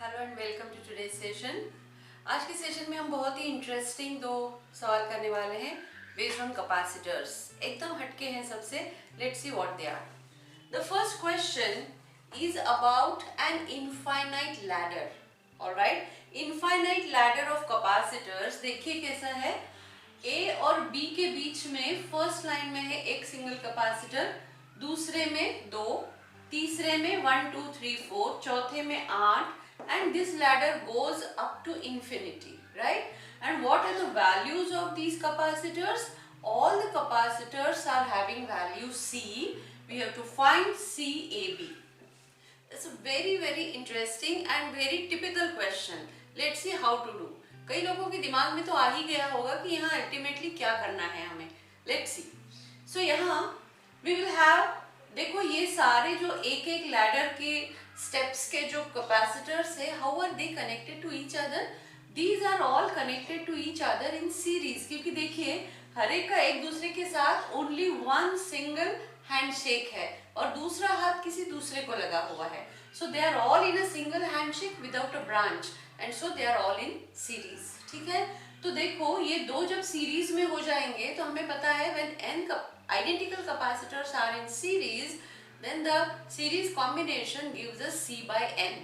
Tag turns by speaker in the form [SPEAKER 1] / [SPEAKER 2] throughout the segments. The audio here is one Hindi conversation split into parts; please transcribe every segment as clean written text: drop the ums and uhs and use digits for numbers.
[SPEAKER 1] Hello and welcome to today's session. आज के सेशन में हम बहुत ही इंटरेस्टिंग दो सवाल करने वाले हैं बेस्ड ऑन कैपेसिटर्स। एकदम हटके हैं सबसे। Let's see what they are. The first question is about an infinite ladder. Alright, infinite ladder of capacitors. देखिए कैसा है, ए और बी के बीच में फर्स्ट लाइन में है एक सिंगल कैपेसिटर, दूसरे में दो, तीसरे में 1 2 3 4, चौथे में 8, and this ladder goes up to infinity, right? And what are the values of these capacitors? All the capacitors are having value C. We have to find CAB. It's a very interesting and very typical question. Let's see how to do. कई लोगों के दिमाग में तो आ ही गया होगा कि यहाँ अल्टीमेटली क्या करना है हमें। Let's see. So यहाँ we will have, देखो ये सारे जो एक एक लैडर के स्टेप्स के जो कैपेसिटर्स है, how are they connected to each other? These are all connected to each other in series. क्योंकि देखिए हर एक का एक दूसरे के साथ ओनली वन सिंगल हैंडशेक है और दूसरा हाथ किसी दूसरे को लगा हुआ है। So they are all in a single handshake without a branch and so they are all in series. ठीक है, तो देखो ये दो जब सीरीज में हो जाएंगे तो हमें पता है when n identical capacitors are in series, then the series combination gives us C by N.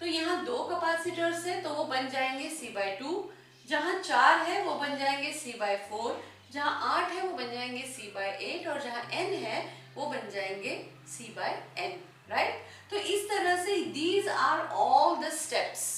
[SPEAKER 1] तो यहाँ दो कैपेसिटर्स है तो वो बन जाएंगे C by 2, जहाँ 4 है वो बन जाएंगे C by 4, जहाँ 8 है वो बन जाएंगे C by 8 और जहाँ N है वो बन जाएंगे C by N, राइट? तो इस तरह से these are all the steps।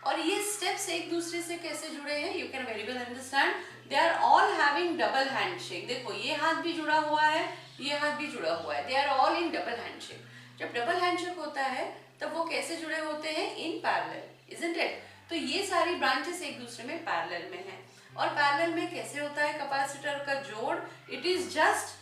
[SPEAKER 1] और ये स्टेप्स एक दूसरे से कैसे जुड़े हैं, you can very well understand. They are all having double handshake. देखो ये हाथ भी जुड़ा हुआ है, ये हाथ भी जुड़ा हुआ है। They are all in double handshake. जब डबल हैंडशेक होता है तब वो कैसे जुड़े होते हैं? In parallel, isn't it? तो ये सारी ब्रांचेस एक दूसरे में पैरेलल में है। और पैरेलल में कैसे होता है कैपेसिटर का जोड़? It is just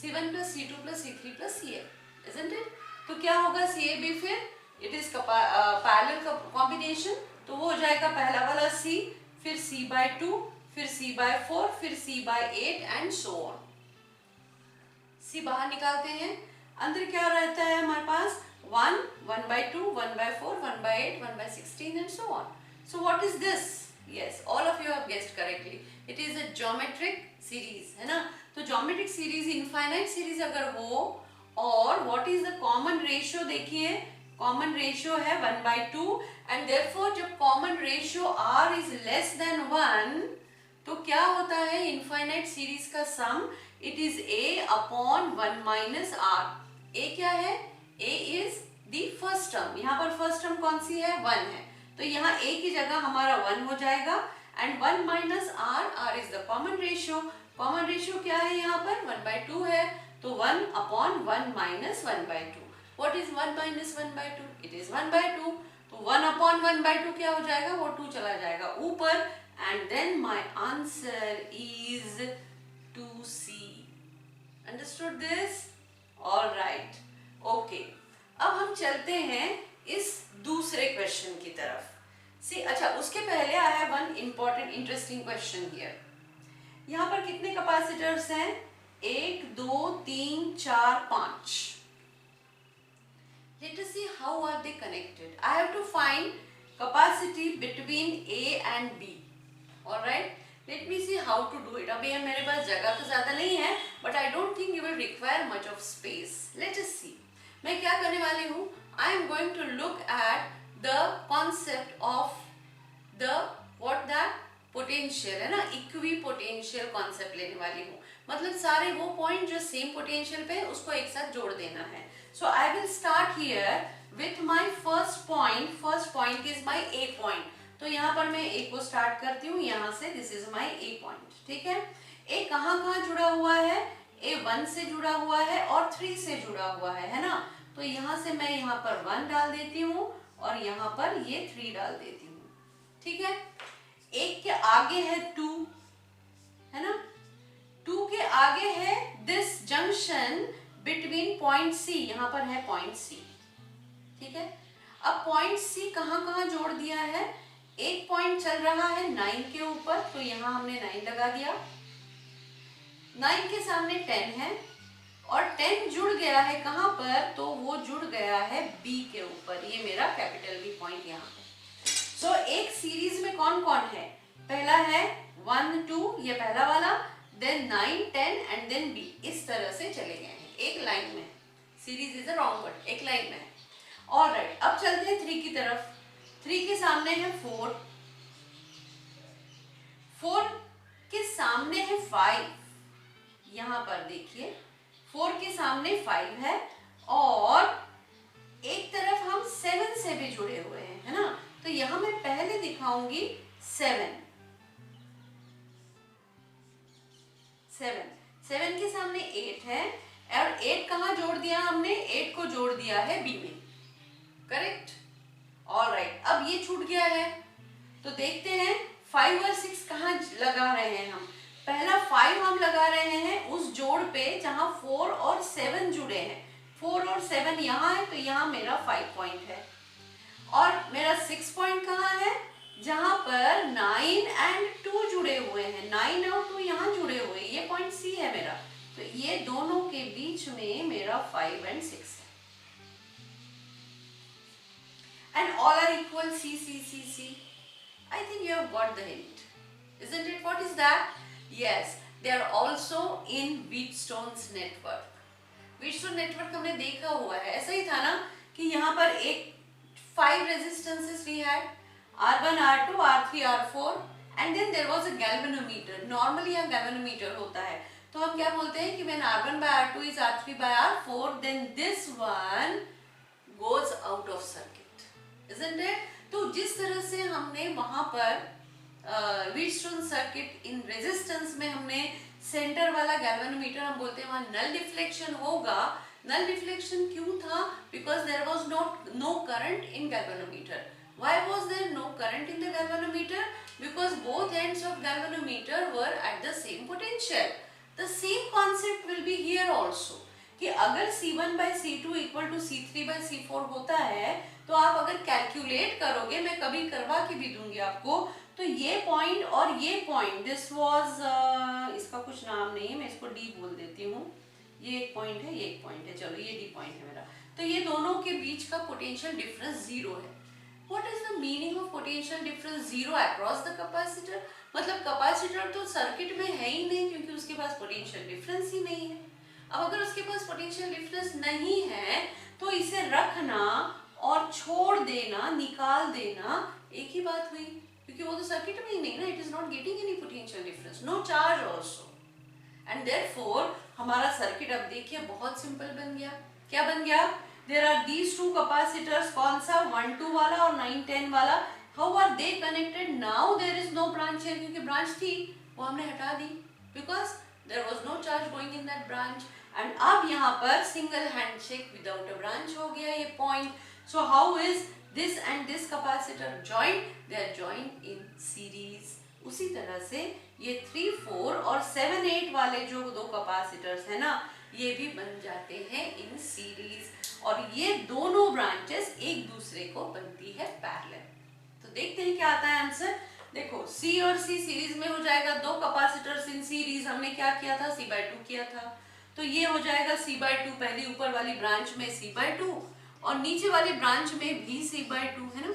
[SPEAKER 1] C1 plus C2 plus C3 plus CA, isn't it? तो क्या होगा CAB? फिर इट इज पैरेलल कॉम्बिनेशन, तो वो हो जाएगा पहला वाला C, फिर C by 2, फिर C by 4, फिर C by 8 and so on. C बाहर निकालते हैं, अंदर क्या रहता है हमारे पास? 1, 1 by 2, 1 by 4, 1 by 8, 1 by 16 and so on. So what is this? Yes, all of you have guessed correctly. It is a geometric series, है ना? तो geometric series infinite series अगर हो, और what is the common ratio? देखिए कॉमन रेशियो है 1 by 2 एंड देयरफॉर जब common ratio r is less than 1 तो क्या होता है इनफाइनाइट सीरीज का sum? It is a upon 1 minus r। a क्या है? a is the first term. यहाँ पर फर्स्ट टर्म कौन सी है? 1 है, तो यहाँ a की जगह हमारा 1 हो जाएगा and 1 minus r, r is the common ratio. Common ratio क्या है यहाँ पर? 1 by 2 है, तो 1 upon 1 minus 1 by 2। What is 1 minus 1 by 2? It is 1 by 2. तो 1 upon 1 by 2 क्या हो जाएगा? वो 2 चला जाएगा ऊपर and then my answer is 2C. Understood this? All right. Okay. अब हम चलते हैं इस दूसरे क्वेश्चन की तरफ। See, अच्छा उसके पहले I have one important interesting question here. यहाँ पर कितने कैपेसिटर्स हैं? 1 2 3 4 5। Let us see how are they connected. I have to find capacity between A and B. All right. Let me see how to do it. अभी मेरे पास जगह तो ज़्यादा नहीं है, but I don't think you will require much of space. Let us see. मैं क्या करने वाली हूँ? I am going to look at the concept of the what that potential है ना, इक्विपोटेंशियल कॉन्सेप्ट लेने वाली हूँ। मतलब सारे वो पॉइंट जो सेम पोटेंशियल पे है उसको एक साथ जोड़ देना है। So I will start here with my first point. First point is my a point. तो यहाँ पर मैं ए को स्टार्ट करती हूँ यहाँ से। This is my a point. ठीक है, ए कहाँ कहाँ जुड़ा हुआ है? ए 1 से जुड़ा हुआ है और 3 से जुड़ा हुआ है ना? तो यहाँ से मैं यहाँ पर 1 डाल देती हूँ और यहाँ पर ये 3 डाल देती हूँ। ठीक है, एक के आगे है 2, है ना? 2 के आगे है this junction between point C. यहाँ पर है पॉइंट सी। ठीक है, अब पॉइंट सी कहाँ कहाँ जोड़ दिया है? एक पॉइंट चल रहा है 9 के ऊपर, तो यहाँ हमने 9 लगा दिया। 9 के सामने 10 है और 10 जुड़ गया है कहाँ पर, तो वो जुड़ गया है B के ऊपर, ये मेरा कैपिटल B पॉइंट यहाँ पे। सो एक सीरीज में कौन कौन है, पहला है 1 2, ये पहला वाला, देन 9 10 एंड देन B, इस तरह से चले गए हैं एक लाइन में। Series is a wrong word, एक लाइन में है। ऑलराइट, अब चलते हैं 3 की तरफ। 3 के सामने है 4, 4 के सामने है 5, यहां पर देखिए 4 के सामने 5 है, और एक तरफ हम 7 से भी जुड़े हुए हैं, है ना। तो यहां मैं पहले दिखाऊंगी 7 के सामने 8 है, और 8 कहां जोड़ दिया हमने, 8 को जोड़ दिया है B में, करेक्ट। ऑलराइट, अब ये छूट गया है, तो देखते हैं 5 और 6 कहाँ लगा रहे हैं हम। पहला 5 हम लगा रहे हैं उस जोड़ पे जहां 4 और 7 जुड़े हैं। 4 और 7 यहाँ है, तो यहाँ मेरा 5 पॉइंट है। और मेरा 6 पॉइंट कहाँ है, जहां पर 9 एंड 2 जुड़े हुए हैं। 9 और 2 यहाँ जुड़े हुए हैं, ये पॉइंट C है मेरा। तो ये दोनों के बीच में मेरा 5 एंड 6 है। And all are equal, C. I think you have got the hint, isn't it? What is that? Yes, they are also in Wheatstone's network. Wheatstone network हमने देखा हुआ है। ऐसा ही था ना कि यहाँ पर एक 5 resistances we had, R1, R2, R3, R4, and then there was a galvanometer. Normally यहाँ galvanometer होता है, तो हम क्या बोलते हैं कि when R1 by R2 is R3 by R4, then this one goes out of circuit. Isn't it? तो जिस तरह से हमने वहां पर व्हीटस्टोन सर्किट इन रेजिस्टेंस में हमने सेंटर वाला गैल्वेनोमीटर हम बोलते हैं, वहां नल डिफ्लेक्शन होगा। नल डिफ्लेक्शन क्यों था, because there was no current in galvanometer. Why was there no current in the galvanometer, because both ends of galvanometer were at the same potential. The same concept will be here also, कि अगर C1 by C2 equal to C3 by C4 होता है, तो आप अगर कैलकुलेट करोगे, मैं कभी करवा के भी दूंगी आपको, तो ये पॉइंट और ये पॉइंट, दिस वाज, इसका कुछ नाम नहीं है, मैं इसको D बोल देती हूँ। ये एक पॉइंट है, ये एक पॉइंट है, चलो ये D पॉइंट है मेरा। तो ये दोनों के बीच का पोटेंशियल डिफरेंस 0 है। What is the meaning of potential difference 0 across the capacitor? मतलब कैपेसिटर तो सर्किट में है ही नहीं, क्योंकि उसके पास पोटेंशियल डिफरेंस ही नहीं है। अब अगर उसके पास पोटेंशियल डिफरेंस नहीं है, तो इसे रखना और छोड़ देना, निकाल देना, एक ही बात हुई, क्योंकि वो तो सर्किट में ही नहीं ना, it is not getting any potential difference, no charge also, and therefore हमारा सर्किट अब देखिए बहुत सिंपल बन गया। क्या बन गया? There are these two capacitors, कौन सा, 1 2 वाला और 9 10 वाला। How are they connected? Now there is no branch है, क्योंकि ब्रांच थी वो हमने हटा दी, because there was no charge going in that branch. And अब यहाँ पर single handshake without a branch हो गया ये point. So how is this and this capacitor joined? They are joined in series. उसी तरह से ये 3 4 और 7 8 वाले जो दो कैपेसिटर्स है ना, ये भी बन जाते हैं इन सीरीज, और ये दोनों ब्रांचेस एक दूसरे को बनती है पैरेलल। तो देखते हैं क्या आता है आंसर। देखो C और C सीरीज में हो जाएगा, दो कैपेसिटर्स इन सीरीज, हमने क्या किया था, C/2 किया था, तो ये हो जाएगा C/2, पहली ऊपर वाली ब्रांच में C/2 और नीचे वाली ब्रांच में भी C/2 है ना।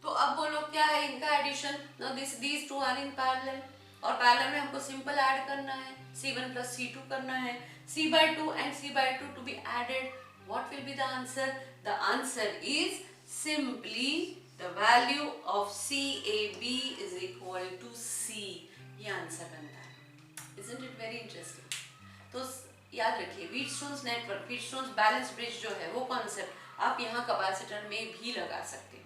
[SPEAKER 1] तो अब बोलो क्या है इनका addition, now these two are in parallel, और पैरेलल में हमको सिंपल ऐड करना है, C1 plus C2 करना है, C/2 and C/2 to be added. What will be the answer? The answer is simply the value of CAB is equal to C. ये आंसर बनता है। Isn't it very interesting? तो याद रखिए व्हीटस्टोन्स नेटवर्क, व्हीटस्टोन्स बैलेंस ब्रिज जो है वो कॉन्सेप्ट आप यहाँ कैपेसिटर में भी लगा सकते हैं,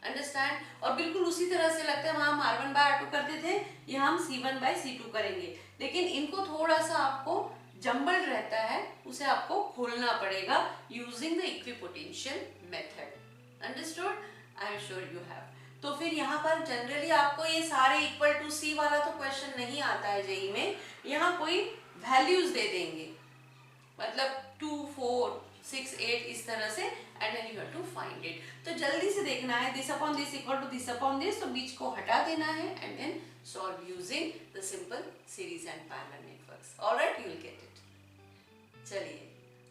[SPEAKER 1] अंडरस्टैंड। और बिल्कुल उसी तरह से लगता है, वहाँ हम R1 by R2 करते थे, यहाँ हम C1 by C2 करेंगे, लेकिन इनको थोड़ा सा आपको जम्बल रहता है, उसे आपको खोलना पड़ेगा using the equipotential method, understood? I am sure you have. तो फिर यहाँ पर जनरली आपको ये सारे इक्वल टू C वाला तो क्वेश्चन नहीं आता है जेई में, यहाँ कोई वैल्यूज दे देंगे, मतलब 2 4 6 8 इस तरह से, and then you have to find it. तो जल्दी से देखना है, this upon this equal to this upon this, तो बीच को हटा देना है and then solve using the simple series and parallel network. Works. Alright, you will get it. चलिए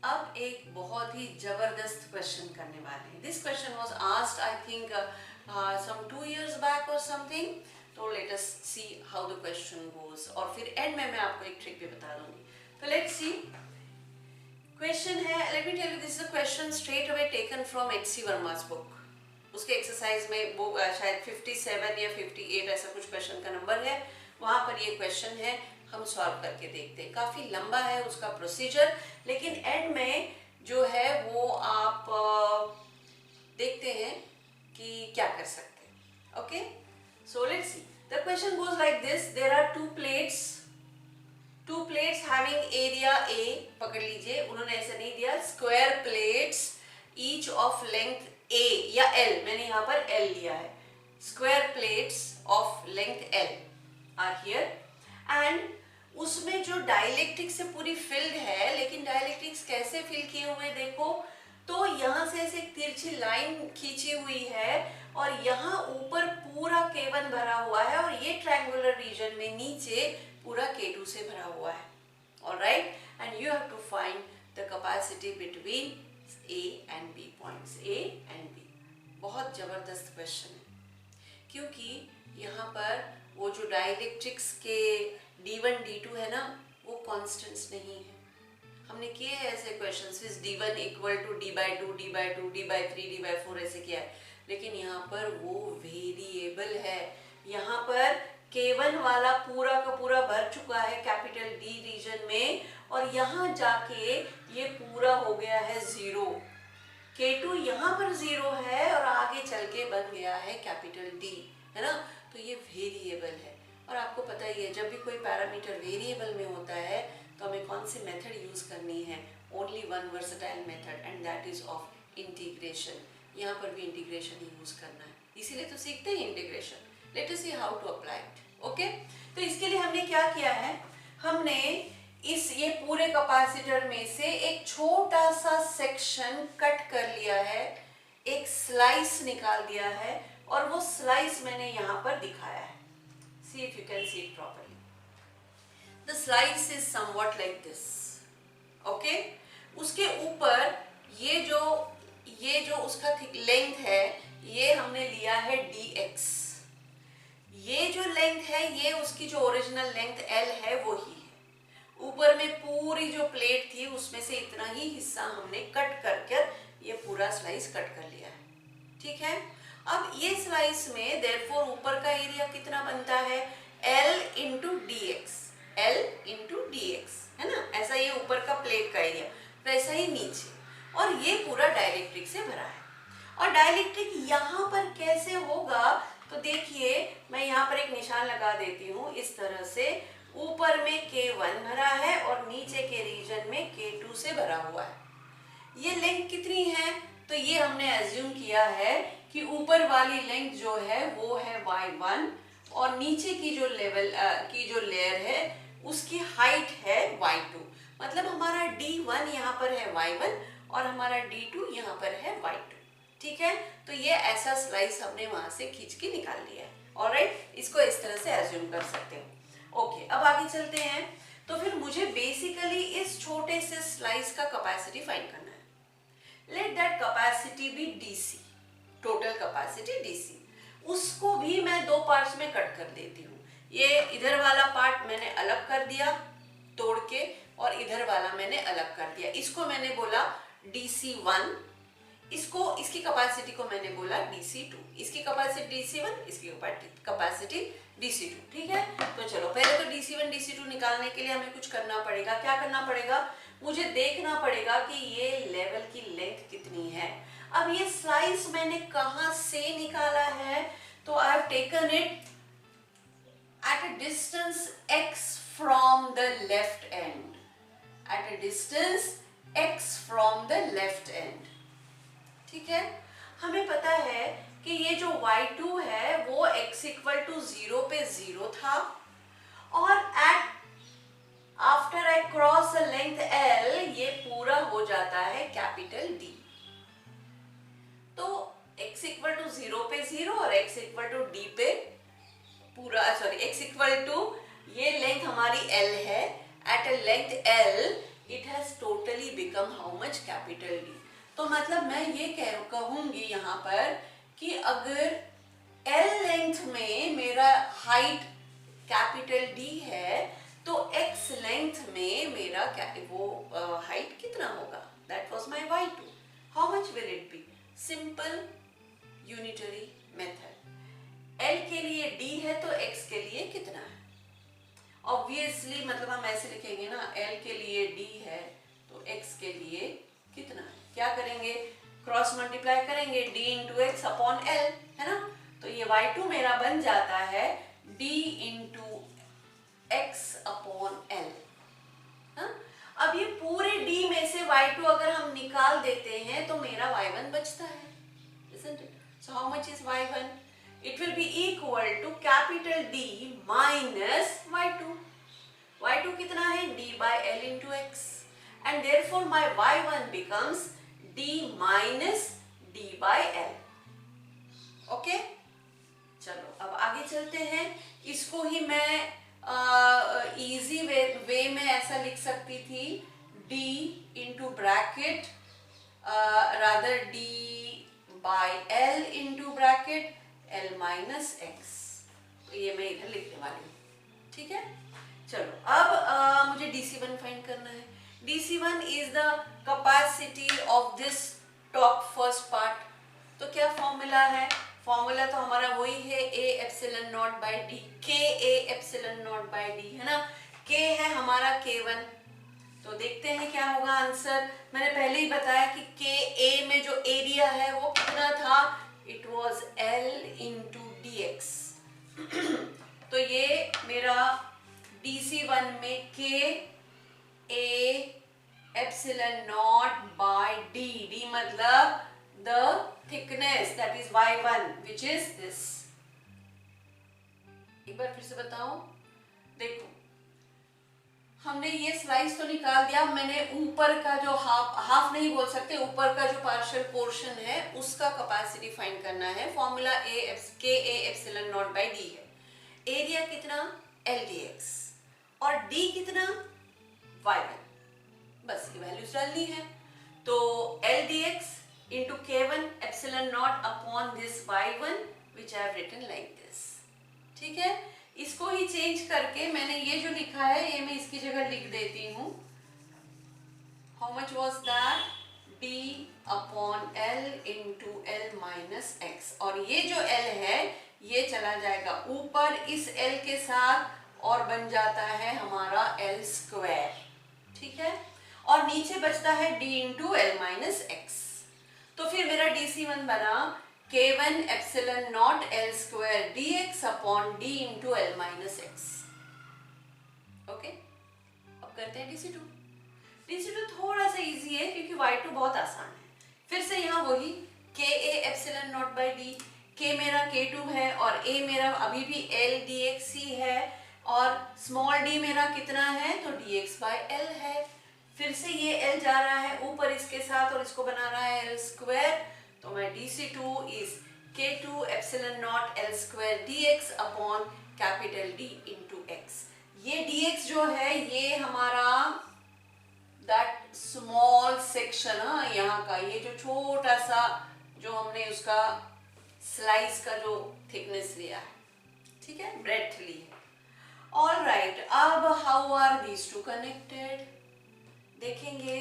[SPEAKER 1] अब एक बहुत ही जबरदस्त क्वेश्चन करने वाले हैं. This question was asked I think some 2 years back or something. तो let us see how the question goes. और फिर एंड में मैं आपको एक ट्रिक भी बता दूंगी. तो let's see. क्वेश्चन है, let me tell you, this is a question straight away taken from H.C. Verma's book. उसके एक्सरसाइज में वो शायद 57 या 58 ऐसा कुछ क्वेश्चन का नंबर है, वहाँ पर ये क्वेश्चन है. हम सॉल्व करके देखते हैं. काफ़ी लंबा है उसका प्रोसीजर, लेकिन एंड में जो है वो आप देखते हैं कि क्या कर सकते हैं. Okay, so let's see. The question goes like this. There are two plates having area A. पकड़ लीजिए, उन्होंने ऐसा नहीं दिया. Square plates each of length a या एल, मैंने यहाँ पर एल लिया है. Square plates of length l are here and उसमें जो डाइलेक्ट्रिक्स से पूरी फिल्ड है. लेकिन डाइलेक्ट्रिक्स कैसे फिल किए हुए देखो, तो यहाँ से ऐसे तिरछी लाइन खींची हुई है और यहाँ ऊपर पूरा K1 भरा हुआ है और ये ट्रायंगुलर रीजन में नीचे पूरा K2 से भरा हुआ है. Alright, and you have to find the capacity between A and B, points A and B. बहुत जबरदस्त क्वेश्चन है क्योंकि यहाँ पर वो जो डाइलेक्ट्रिक्स के D1 D2 है ना, वो कांस्टेंट्स नहीं है. हमने किए हैं ऐसे questions with D1 equal to D/2 D/2 D/3 D/4 ऐसे किया है, लेकिन यहाँ पर वो वेरिएबल है. यहाँ पर K1 वाला पूरा का पूरा भर चुका है कैपिटल D रीजन में और यहाँ जाके ये पूरा हो गया है 0. K2 यहाँ पर 0 है और आगे चल के बन गया है कैपिटल D, है ना. तो ये वेरिएबल है और आपको पता ही है जब भी कोई पैरामीटर वेरिएबल में होता है तो हमें कौन सी मेथड यूज करनी है. Only one versatile method and that is of integration. यहाँ पर भी इंटीग्रेशन ही यूज करना है, इसीलिए तो सीखते हैं integration. Let us see how to apply it. Okay, तो इसके लिए हमने क्या किया है, हमने ये पूरे कैपेसिटर में से एक छोटा सा सेक्शन कट कर लिया है, एक स्लाइस निकाल दिया है और वो स्लाइस मैंने यहाँ पर दिखाया है. See if you can see it properly. The slice is somewhat like this. Okay? उसके ऊपर ये जो उसका लेंथ है, ये हमने लिया है dx. ये जो लेंथ है, ये उसकी जो ओरिजिनल लेंथ l है वो ही है. ऊपर में पूरी जो प्लेट थी उसमें से इतना ही हिस्सा हमने कट कर ये पूरा स्लाइस कट कर लिया है. ठीक है. अब ये स्लाइस में देयरफॉर ऊपर का एरिया कितना बनता है, L into dx. L into dx है ना, ऐसा ये ऊपर का प्लेट का एरिया, वैसा ही नीचे. और ये पूरा डाइलेक्ट्रिक से भरा है. और डाइलेक्ट्रिक यहाँ पर कैसे होगा, तो देखिए मैं यहाँ पर एक निशान लगा देती हूँ. इस तरह से ऊपर में K1 भरा है और नीचे के रीजन में K2 से भरा हुआ है. ये लेंथ कितनी है, तो ये हमने एज्यूम किया है कि ऊपर वाली लेंथ जो है वो है y1 और नीचे की जो लेयर है उसकी हाइट है y2. मतलब हमारा d1 यहाँ पर है y1 और हमारा d2 यहाँ पर है y2. ठीक है, तो ये ऐसा स्लाइस हमने वहां से खींच के निकाल लिया है. ऑलराइट, इसको इस तरह से एज्यूम कर सकते हो. ओके, अब आगे चलते हैं. तो फिर मुझे बेसिकली इस छोटे से स्लाइस का कैपेसिटी फाइंड करना है. Let that capacity be DC, total capacity DC. उसको भी मैं दो पार्ट्स में कट कर देती हूँ. ये इधर वाला पार्ट मैंने अलग कर दिया तोड़ के और इधर वाला मैंने अलग कर दिया. इसको मैंने बोला DC1, इसकी कैपेसिटी को मैंने बोला DC2. इसकी कैपेसिटी DC1, इसकी कैपेसिटी DC2. ठीक है, तो चलो पहले तो DC1 DC2 निकालने के लिए हमें कुछ करना पड़ेगा. क्या करना पड़ेगा, मुझे देखना पड़ेगा कि ये लेवल की लेंथ कितनी है. अब ये स्लाइस मैंने कहां से निकाला है, तो I have taken it at a distance x from the left end. At a distance x from the left end. ठीक है, हमें पता है कि ये जो y2 है वो x इक्वल टू 0 पे 0 था और after I cross the length l ये पूरा हो जाता है कैपिटल D. तो x इक्वल टू 0 पे 0 और x इक्वल टू D पे पूरा, सॉरी x इक्वल टू ये लेंथ हमारी l है at a length L, it has totally become how much? Capital D. तो मतलब मैं ये कहूंगी यहाँ पर कि अगर L लेंथ में मेरा हाइट कैपिटल D है तो X लेंथ में मेरा वो हाइट कितना होगा? That was my y2. How much will it be? Simple unitary method. L के लिए D है तो X के लिए कितना है? Obviously मतलब हम ऐसे लिखेंगे ना, L के लिए D है तो X के लिए कितना है? क्या करेंगे? क्रॉस मल्टीप्लाई करेंगे, D into x upon L, है ना? तो ये y2 मेरा बन जाता है D into x upon L. अब ये पूरे D में से y2 अगर हम निकाल देते हैं तो मेरा y1 बचता है, isn't it? So how much is y1? It will be equal to capital D minus y2. y2 कितना है? D by L into x. And therefore my y1 becomes D minus D by L. Okay? चलो अब आगे चलते हैं. इसको ही मैं इजी वे में ऐसा लिख सकती थी, D into bracket rather D by L into bracket L minus x. तो ये मैं इधर लिखने वाली हूँ. ठीक है, चलो अब मुझे DC1 फाइंड करना है. DC1 is the capacity of this top first part. तो क्या फॉर्मूला है? फॉर्मूला तो हमारा वही है, A epsilon not by D, K A epsilon not by D, है ना? K है हमारा K1. तो देखते हैं क्या होगा आंसर. मैंने पहले ही बताया कि K A में जो एरिया है वो कितना था? It was L into dx. तो ये मेरा DC1 में K A epsilon not by D. D मतलब the thickness, that is y1, which is this. एक बार फिर से बताऊं. देखो हमने ये स्लाइस तो निकाल दिया. मैंने ऊपर का जो हाफ नहीं बोल सकते, ऊपर का जो पार्शियल पोर्शन है उसका कैपेसिटी फाइंड करना है. Formula K A epsilon not by D है. एरिया कितना? L dx. और D कितना? y1. बस ये वैल्यूज डालनी है. तो L dx into K1 epsilon naught upon this y1 which I have written like this. ठीक है, इसको ही चेंज करके मैंने ये जो लिखा है ये मैं इसकी जगह लिख देती हूँ. How much was that? D upon L into L minus x. और ये जो L है ये चला जाएगा ऊपर इस L के साथ और बन जाता है हमारा L स्क्वायर. ठीक है, और नीचे बचता है D into L minus x. तो फिर मेरा DC1 बना K1 epsilon naught L square dx upon D into L minus x. Okay, अब करते हैं DC2. DC2 थोड़ा सा इजी है क्योंकि y2 बहुत आसान है. फिर से यहाँ वही K A epsilon not by D. K मेरा K2 है और A मेरा अभी भी L dx ही है और स्मॉल d मेरा कितना है? तो dx बाय L है. फिर से ये L जा रहा है ऊपर इसके साथ और इसको बना रहा है L स्क्वायर. तो मैं DC2 is K2 epsilon naught L square dx upon capital D into x. ये dx जो है ये हमारा दैट स्मॉल सेक्शन, यहाँ का ये जो छोटा सा जो हमने उसका स्लाइस का जो थिकनेस लिया है. ठीक है, ब्रेड्थ ली है. ऑल राइट, अब how are these two connected? देखेंगे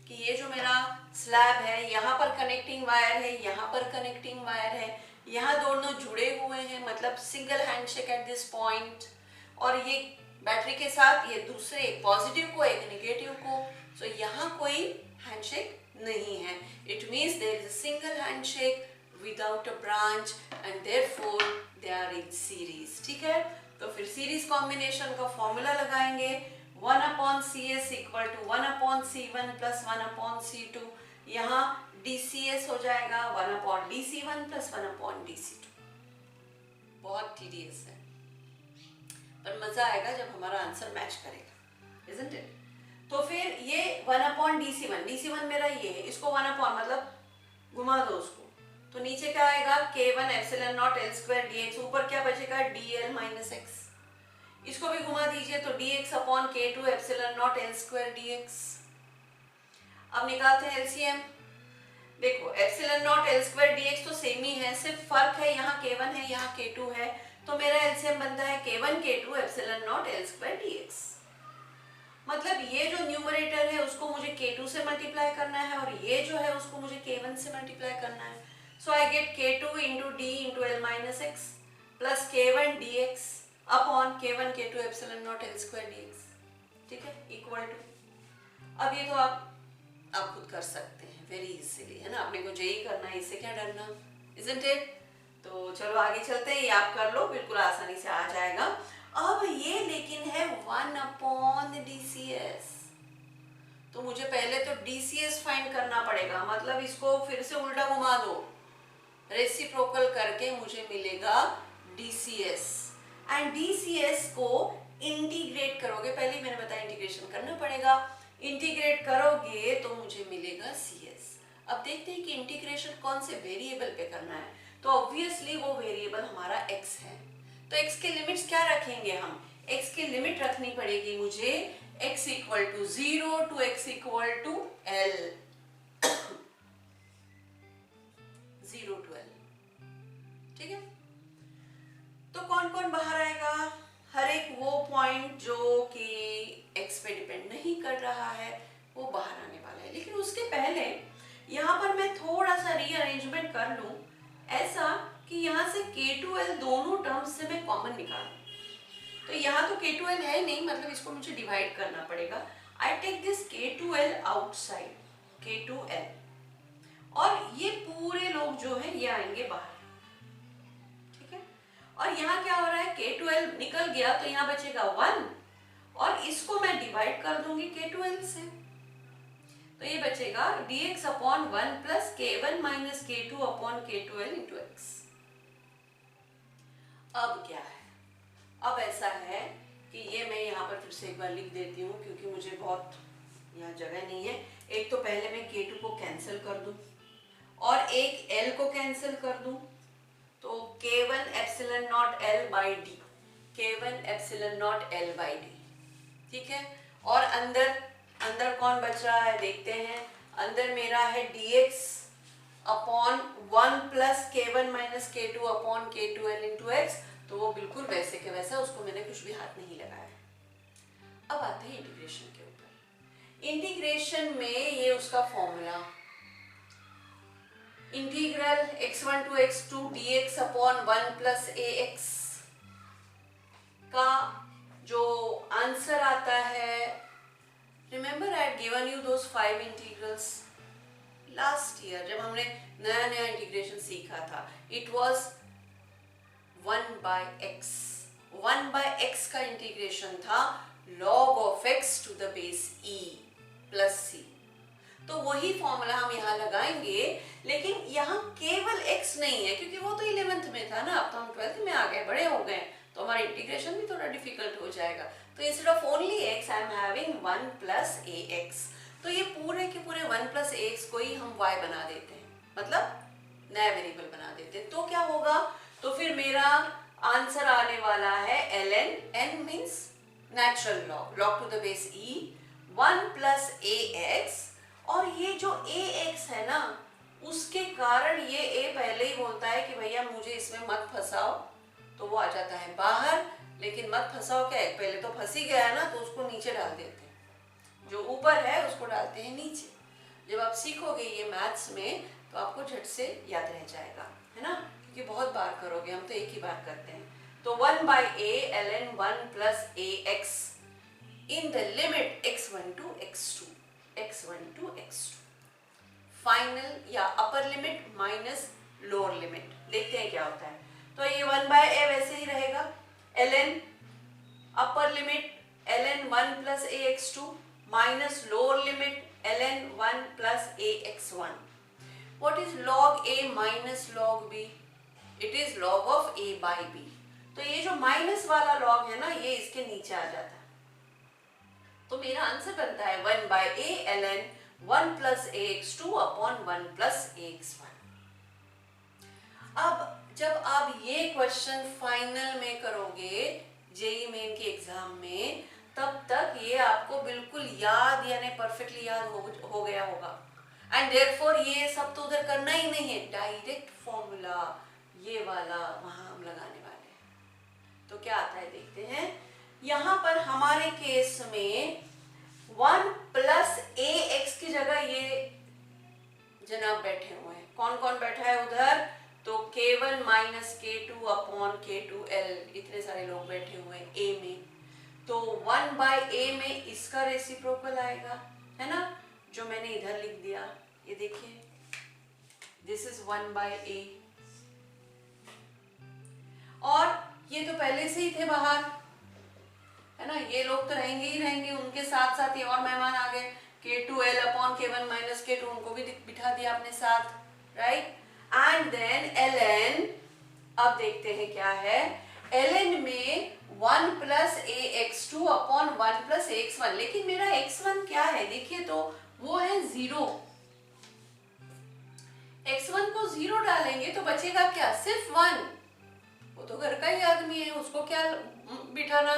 [SPEAKER 1] कि ये जो मेरा स्लैब है यहाँ पर कनेक्टिंग वायर है, यहाँ पर कनेक्टिंग वायर है, यहाँ दोनों जुड़े हुए हैं मतलब single handshake at this point. और ये बैटरी के साथ ये दूसरे एक पॉजिटिव को एक नेगेटिव को. सो यहाँ कोई हैंडशेक नहीं है. It means there is a single handshake without a branch and therefore they are in series. ठीक है, तो फिर सीरीज कॉम्बिनेशन का फॉर्मूला लगाएंगे. 1 upon CS equal to 1 upon C1 plus 1 upon C2. यहाँ DCS हो जाएगा 1 upon DC1 plus 1 upon DC2. बहुत tedious है पर मजा आएगा जब हमारा आंसर मैच करेगा, isn't it? तो फिर ये 1 upon DC1 मेरा ये है, इसको 1 upon मतलब घुमा दो उसको. तो नीचे क्या आएगा? K1 epsilon naught L square dx. ऊपर क्या बचेगा? DL minus x. इसको भी घुमा दीजिए तो dx upon k2 epsilon naught l square dx। अब निकालते हैं एलसीएम। देखो epsilon naught l square dx तो सेम ही है, सिर्फ फर्क है यहाँ k1 है यहाँ k2 है, तो मेरा एलसीएम बनता है k1 k2 epsilon naught l square dx। मतलब ये जो न्यूमरेटर है उसको मुझे k2 से मल्टीप्लाई करना है और ये जो है उसको मुझे k1 से मल्टीप्लाई करना है। So I get k2 into d into l minus x plus k1 dx upon k1 k2 epsilon naught l square dx। ठीक है, इक्वल टू, अब ये तो आप खुद कर सकते हैं वेरी इजीली, है ना, अपने को जेई करना है, इससे क्या डरना, इजंट इट। तो चलो आगे चलते हैं, ये आप कर लो, बिल्कुल आसानी से आ जाएगा। अब ये लेकिन है 1 अपॉन DCS, तो मुझे पहले तो DCS फाइंड करना पड़ेगा, मतलब इसको फिर से उल्टा घुमा दो, रेसिप्रोकल करके मुझे मिलेगा DCS, एंड DCS को इंटीग्रेट करोगे, पहले मैंने बताया इंटीग्रेशन करना पड़ेगा, इंटीग्रेट करोगे तो मुझे मिलेगा CS। अब देखते हैं कि इंटीग्रेशन कौन से वेरिएबल पे करना है, तो ऑब्वियसली वो वेरिएबल हमारा x है, तो x के लिमिट्स क्या रखेंगे हम, x की लिमिट रखनी पड़ेगी मुझे x equal to 0 to x equal to L 0 to L। ठीक है, तो कौन कौन बाहर आएगा, हर एक वो पॉइंट जो कि x पे डिपेंड नहीं कर रहा है वो बाहर आने वाला है। लेकिन उसके पहले यहाँ पर मैं थोड़ा सा रीअरेंजमेंट कर लूँ, ऐसा कि यहाँ से K2L दोनों टर्म्स से मैं कॉमन निकालूं। तो यहाँ तो K2L है नहीं, मतलब इसको मुझे डिवाइड करना पड़ेगा। I take this K2L outside, K2L, और ये पूरे लोग जो है ये आएंगे बाहर। ठीक है, और यहाँ क्या हो रहा है, K2L निकल गया तो यहाँ बचेगा 1, और इसको मैं डिवाइड कर दूंगी K2L से, तो ये बचेगा dx upon 1 plus k1 minus k2 upon k2L into x. अब क्या है, अब ऐसा है कि ये मैं यहाँ पर फिर से एक बार लिख देती हूँ क्योंकि मुझे बहुत यहाँ जगह नहीं है। एक तो पहले मैं k2 को कैंसिल कर दूँ और एक l को कैंसिल कर दूँ, तो k1 epsilon naught l by D, k1 epsilon naught l by D. ठीक है, और अंदर कौन बच रहा है देखते हैं, अंदर मेरा है dx upon 1 plus k1 minus k2 upon k2L into x, तो वो बिल्कुल वैसे के वैसा, उसको मैंने कुछ भी हाथ नहीं लगाया। अब आते हैं इंटीग्रेशन के ऊपर। इंटीग्रेशन में ये उसका formula, integral x1 to x2 dx upon 1 plus ax का जो आंसर आता है, remember I had given you those 5 integrals last year जब हमने नया नया इंटीग्रेशन सीखा था। It was 1 by x, 1 by x का इंटीग्रेशन था log of x to the base e plus c। तो वही फॉर्मूला हम यहाँ लगाएंगे, लेकिन यहाँ केवल x नहीं है क्योंकि वो तो 11th में था ना, अब तो हम 12th में आ गए, बड़े हो गए, तो हमारा इंटीग्रेशन भी थोड़ा डिफिकल्ट हो जाएगा। तो instead of only x I am having 1 plus ax, तो ये पूरे के पूरे 1 प्लस ax को ही हम y बना देते हैं, मतलब नया वेरिएबल बना देते हैं। तो क्या होगा, तो फिर मेरा आंसर आने वाला है ln, n means natural log, log to the base e 1 plus ax, और ये जो ax है ना उसके कारण ये a पहले ही बोलता है कि भैया मुझे इसमें मत फंसाओ, तो वो आ जाता है बाहर। लेकिन मत फंसाओ क्या है, पहले तो फंसी गया है ना, तो उसको नीचे डाल देते हैं, जो ऊपर है उसको डालते हैं नीचे। जब आप सीखोगे ये मैथ्स में तो आपको झट से याद रह जाएगा, है ना, क्योंकि बहुत बार करोगे, हम तो एक ही बार करते हैं। तो 1 by a ln 1 plus ax in the limit x1 to x2, x1 to x2, final या upper limit minus lower limit, देखते हैं क्या होता है। तो ये 1 बाय a वैसे ही रहेगा, ln upper limit ln 1 plus ax2 minus lower limit ln 1 plus ax1। What is log a minus log b? It is log of a by b। तो ये जो माइनस वाला log है ना, ये इसके नीचे आ जाता है, तो मेरा आंसर बनता है 1 by a ln 1 plus ax2 upon 1 plus ax1। अब जब आप ये क्वेश्चन फाइनल में करोगे, जेई मेन के एग्जाम में, तब तक ये आपको बिल्कुल याद यानी परफेक्टली याद हो गया होगा। एंड देयरफॉर ये सब तो उधर करना ही नहीं है, डायरेक्ट फॉर्मूला ये वाला वहां हम लगाने वाले हैं। तो क्या आता है देखते हैं। यहाँ पर हमारे केस में 1 प्लस ए एक्स की जगह ये जनाब बैठे हुए हैं। कौन कौन बैठा है उधर? तो k1 minus k2 upon k2l, इतने सारे लोग बैठे हुए हैं a में। तो 1 बाय a में इसका रेसिप्रोकल आएगा, है ना, जो मैंने इधर लिख दिया। ये देखिए, दिस इज 1 बाय a। और ये तो पहले से ही थे बाहर, है ना, ये लोग तो रहेंगे ही रहेंगे, उनके साथ साथ ये और मेहमान आ गए, k2l upon k1 minus k2, उनको भी बिठा दिया अपने साथ, राइट। एंड देन ln, अब देखते हैं क्या है। ln में 1 plus a x two upon 1 plus x one, लेकिन मेरा x1 क्या है देखिए, तो वो है 0। x1 को 0 डालेंगे तो बचेगा क्या? सिर्फ 1। वो तो घर का ही आदमी है, उसको क्या बिठाना,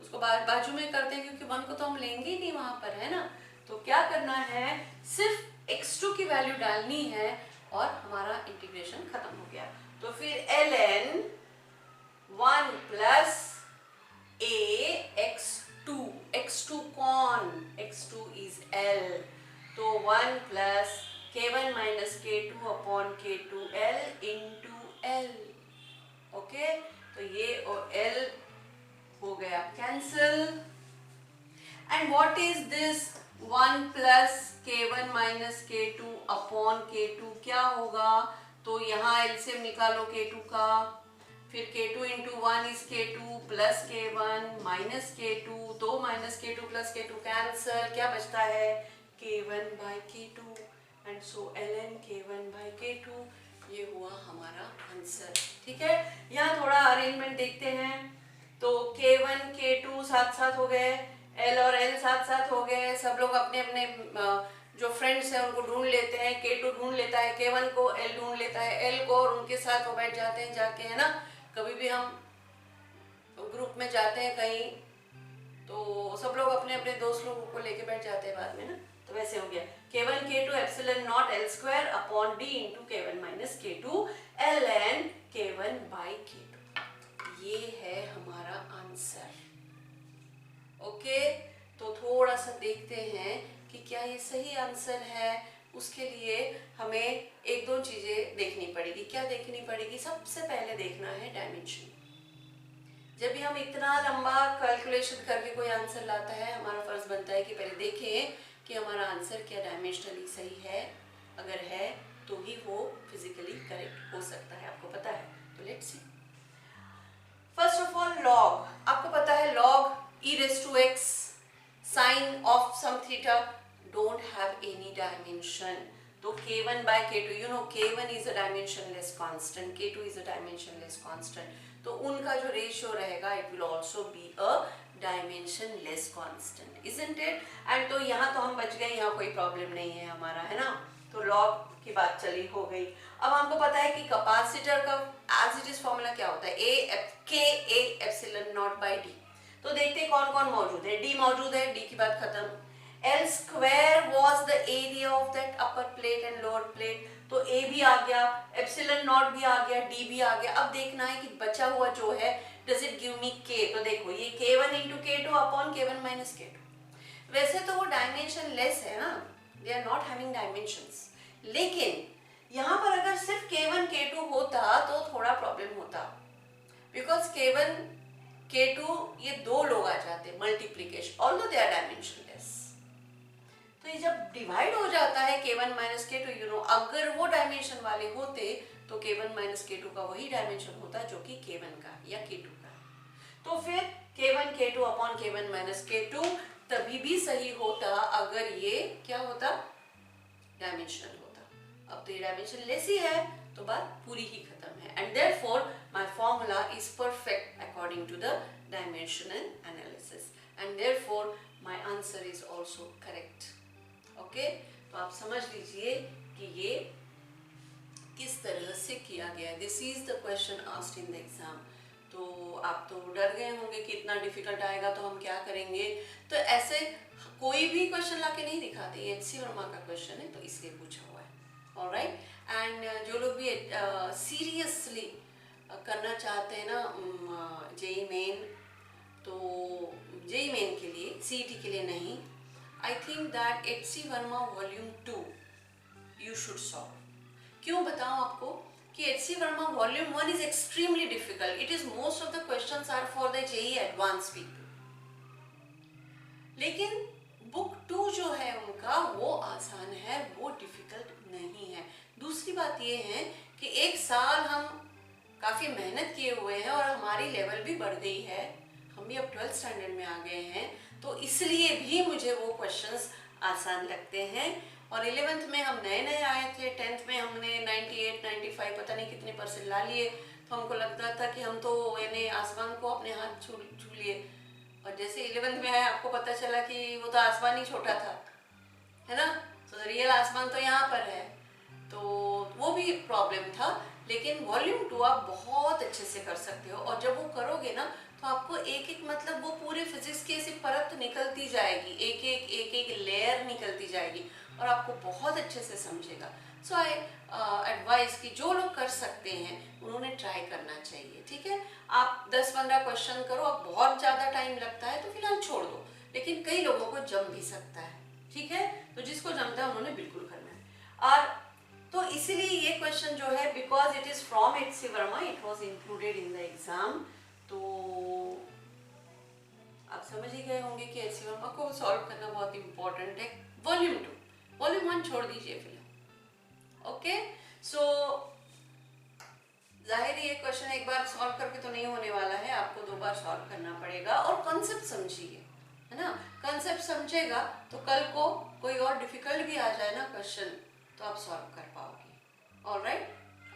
[SPEAKER 1] उसको बाजू में करते हैं, क्योंकि 1 को तो हम लेंगे ही नहीं वहां पर, है ना। तो क्या करना है, सिर्फ x2 की वैल्यू डालनी है और हमारा इंटीग्रेशन खत्म हो गया। तो फिर ln 1 plus a x2, x2 कौन? x2 इज l, तो 1 plus k1 minus k2 upon k2l into l। Okay, तो ये और l हो गया cancel. And what is this 1 plus k1 minus k2 upon k2 क्या होगा? तो यहाँ एलसीएम निकालो k2 का, फिर k2 into 1 is k2 plus k1 minus k2, तो minus k2 plus k2 cancel, क्या बचता है? k1 by k2, and so ln k1 by k2, ये हुआ हमारा आंसर। ठीक है, यहाँ थोड़ा अरेंजमेंट देखते हैं। तो k1 k2 साथ साथ हो गए, l और l साथ साथ हो गए, सब लोग अपने अपने जो फ्रेंड्स हैं उनको ढूंढ लेते हैं। k2 ढूंढ लेता है k1 को, l ढूंढ लेता है l को, और उनके साथ वो बैठ जाते हैं जाके, है ना। कभी भी हम ग्रुप में जाते हैं कहीं, तो सब लोग अपने अपने दोस्त लोगों को लेके बैठ जाते हैं बाद में ना। तो वैसे हो गया k1 k2 epsilon naught l square upon d into k1 minus k2 ln k1 by k2, ये है हमारा आंसर। ओके, तो थोड़ा सा देखते हैं कि क्या ये सही आंसर है। उसके लिए हमें एक दो चीजें देखनी पड़ेगी। क्या देखनी पड़ेगी? सबसे पहले देखना है डायमेंशन। जब भी हम इतना लंबा कैलकुलेशन करके कोई आंसर लाता है, हमारा फर्ज बनता है कि पहले देखें कि हमारा आंसर क्या डायमेंशनली सही है। अगर है तो ही वो फिजिकली करेक्ट हो सकता है, आपको पता है। तो let's see. First of all log, आपको पता है log e raised to x sin of some theta don't have any dimension. तो k1 by k2, you know k1 is a dimensionless constant, k2 is a dimensionless constant, तो उनका जो रेशियो रहेगा it will also be a dimensionless constant, isn't it? And तो यहाँ तो हम बच गए, यहाँ कोई प्रॉब्लम नहीं है हमारा, है ना। तो लॉग की बात चली हो गई। अब हमको पता है कि कैपेसिटर का एज इट इज फॉर्मूला क्या होता है, k a epsilon not by d। तो देखते हैं कौन कौन मौजूद है। d मौजूद है, d की बात खत्म। L square was the area of that upper plate and lower plate, तो a भी आ गया, एप्सिलॉन नॉट भी आ गया, d भी आ गया। अब देखना है कि बचा हुआ जो है does it give me k। तो देखो ये k1 into k2 upon k1 minus k2। वैसे तो वो डायमेंशन लेस है ना, they are not having dimensions, लेकिन यहाँ पर अगर सिर्फ k1 k2 होता तो थोड़ा प्रॉब्लम होता, बिकॉज k1 k2 ये दो लोग आ जाते multiplication, although they are dimensionless. तो ये जब डिवाइड हो जाता है k1 minus k2, you know, अगर वो डायमेंशन वाले होते तो k1 माइनस k2 का वही डायमेंशन होता जो कि k1 का या k2 का। तो फिर k1 k2 upon k1 minus k2 तभी भी सही होता अगर ये क्या होता, डायमेंशनल होता। अब तो ये डायमेंशन लेस ही है, तो बात पूरी ही खत्म है। And therefore my formula is perfect according to the dimensional analysis, and therefore my answer is also correct. Okay, तो आप समझ लीजिए कि ये किस तरह से किया गया है। This is the question asked in the exam. तो तो आप तो डर गए होंगे कि इतना डिफिकल्ट आएगा तो हम क्या करेंगे। तो ऐसे कोई भी क्वेश्चन लाके नहीं दिखाते, ये एचसी वर्मा का क्वेश्चन है तो इसलिए पूछा हुआ है। ऑलराइट, एंड जो लोग भी सीरियसली करना चाहते हैं ना जेई मेन, तो जेई मेन के लिए, सीईटी के लिए नहीं, I think that HC Verma volume 2 you should solve. क्यों बताऊं आपको कि HC Verma volume 1 is extremely difficult, it is most of the questions are for the JEE advance people, लेकिन बुक 2 जो है उनका वो आसान है, वो डिफिकल्ट नहीं है। दूसरी बात ये है कि एक साल हम काफ़ी मेहनत किए हुए हैं और हमारी लेवल भी बढ़ गई है, हम भी अब 12th स्टैंडर्ड में आ गए हैं, तो इसलिए भी मुझे वो क्वेश्चंस आसान लगते हैं। और 11th में हम नए नए आए थे, 10th में हमने 98, 95 पता नहीं कितने परसेंट ला लिए, तो हमको लगता था कि हम तो यानी आसमान को अपने हाथ छू लिए। और जैसे 11th में आए आपको पता चला कि वो तो आसमान ही छोटा था, है ना, तो रियल आसमान तो यहाँ पर है, तो वो भी प्रॉब्लम था। लेकिन वॉल्यूम 2 आप बहुत अच्छे से कर सकते हो, और जब वो करोगे ना तो आपको एक एक मतलब वो पूरे फिजिक्स की ऐसी परत निकलती जाएगी, एक एक लेयर निकलती जाएगी और आपको बहुत अच्छे से समझेगा। सो आई एडवाइस कि जो लोग कर सकते हैं उन्होंने ट्राई करना चाहिए। ठीक है, आप 10-15 क्वेश्चन करो, अब बहुत ज़्यादा टाइम लगता है तो फिलहाल छोड़ दो, लेकिन कई लोगों को जम भी सकता है। ठीक है, तो जिसको जमता है उन्होंने बिल्कुल करना है। और तो इसीलिए ये क्वेश्चन जो है, because it is from HC Verma, it was included in the exam, तो आप समझ ही गए होंगे कि एचसी वर्मा को सॉल्व करना बहुत इंपॉर्टेंट है। वॉल्यूम 2, वॉल्यूम 1 छोड़ दीजिए फिलहाल। ओके, सो जाहिर ये क्वेश्चन एक बार सॉल्व करके तो नहीं होने वाला है, आपको 2 बार सॉल्व करना पड़ेगा। और कॉन्सेप्ट समझिए, है ना, कॉन्सेप्ट समझेगा तो कल को कोई और डिफिकल्ट भी आ जाए ना क्वेश्चन तो आप सॉल्व कर पाओगे। Alright,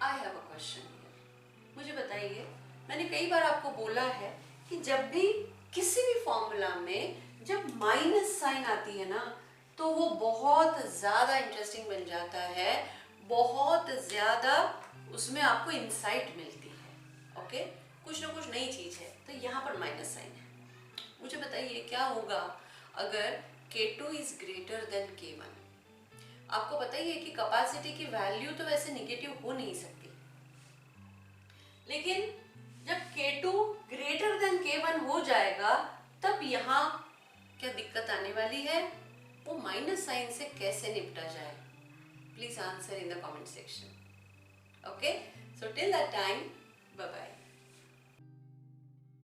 [SPEAKER 1] I have a question here. मुझे बताइए, मैंने कई बार आपको बोला है कि जब भी किसी भी फॉर्मूला में जब माइनस साइन आती है ना तो वो बहुत ज़्यादा इंटरेस्टिंग बन जाता है, बहुत ज़्यादा उसमें आपको इंसाइट मिलती है। ओके, कुछ ना कुछ नई चीज़ है, तो यहाँ पर माइनस साइन है। मुझे बताइए क्या होगा अगर K2 is greater than K1। आपको पता ही है कि कैपेसिटी की वैल्यू तो वैसे निगेटिव हो नहीं सकती, लेकिन जब K2 ग्रेटर देन K1 हो जाएगा तब यहाँ क्या दिक्कत आने वाली है, वो माइनस साइन से कैसे निपटा जाए। Please answer in the comment section. Okay, so till that time, bye bye.